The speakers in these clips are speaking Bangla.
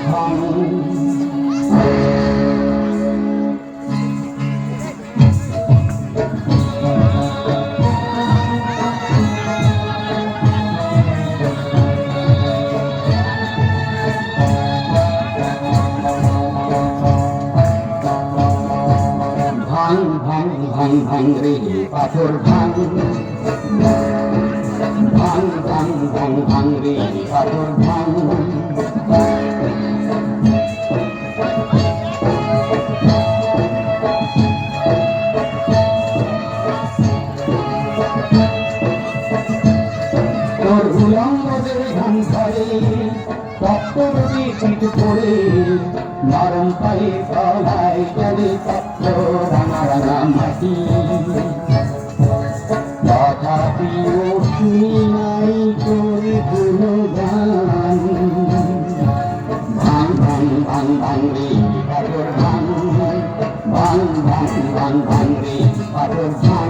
ভাঙ ভাঙ ভাঙ ভাঙ ভাঙ রে পাথর ভাঙ ভাঙ ভাঙ ভাঙ ভাঙ রে পাথর ভাঙ তোর উলঙ্গদের ধান খায় তপ্তরবি পিঠ করে নরম পায়ে তলায় চলে তপ্ত রাঙা রাঙা মাটি তথাপিও শুনি নাই তোর কোনো গান ভাঙ ভাঙ ভাঙ ভাঙ রে পাথর ভাঙ ভাঙ ভাঙ ভাঙ ভাঙ রে পাথর ভাঙ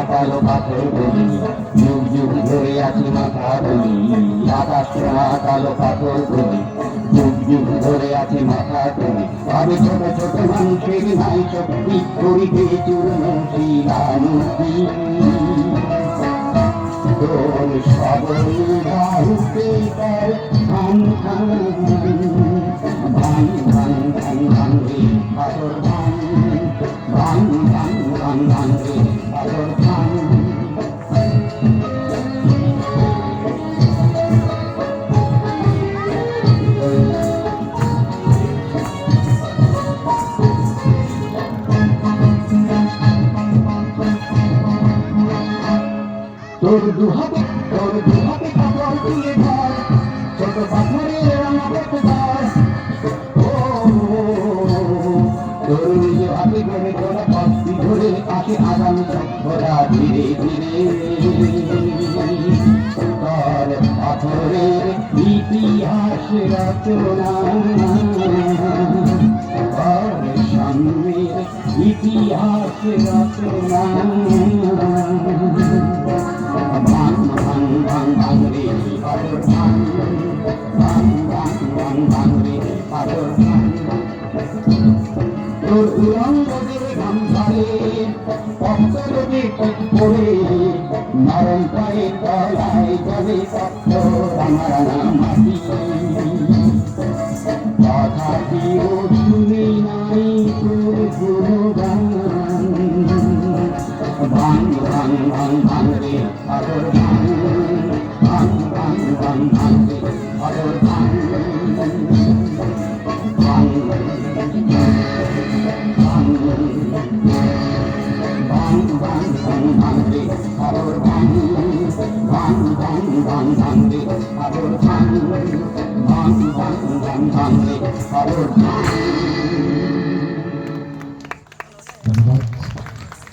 কালো পাথর বলি যুগ যুগ ধরে আছি মাথা বলি আকাশ কালো পাথর বলি যুগ যুগ ধরে আছি মাথা বলি আমি ছোট ছোট মানুষের নাই শক্তি করিতে চূর্ণ শিলামূর্তি তোর সবল বাহুতে তার ভাঙ ভাঙ ভাঙ ভাঙ ভাঙ ভাঙ রে পাথর ভাঙ ভাঙ ভাঙ ভাঙ ভাঙ রে পাথর ভাঙ তোর দুহাতে পাথর তুলে ধর ছোট পাথরের রাঙা পথ ও তোর নিজ হাতে করে তোরা পথটি ধরে আসে আগামী সভ্যতা ধীরে ধীরে তোর পাথরের ইতিহাস রচনা তোর সামনের ইতিহাস রচনা ভাঙ ভাঙ ভাঙ ভাঙ রে পাথর ভাঙ ভাঙ ভাঙ ভাঙ ভাঙ রে পাথর ভাঙ তোর উলঙ্গদের ঘাম ঝরে পথরবে ঠিক করে নরম পায়ে তলায় জলে তপ্ত রাঙা রাঙা মাটি তথাপিও শুনি নাই তোর কোনো গান ভাঙ ভাঙ ভাঙ ভাঙ রে পাথর ভাঙ ভাঙ ভাঙ ভাঙ ভাঙ রে পাথর ভাঙ ভাঙ ভাঙ ভাঙ ভাঙ ভাঙ রে পাথর ভাঙ ভাঙ ভাঙ ভাঙ ভাঙ রে পাথর ভাঙ ভাঙ ভাঙ ভাঙ ভাঙ রে পাথর ভাঙ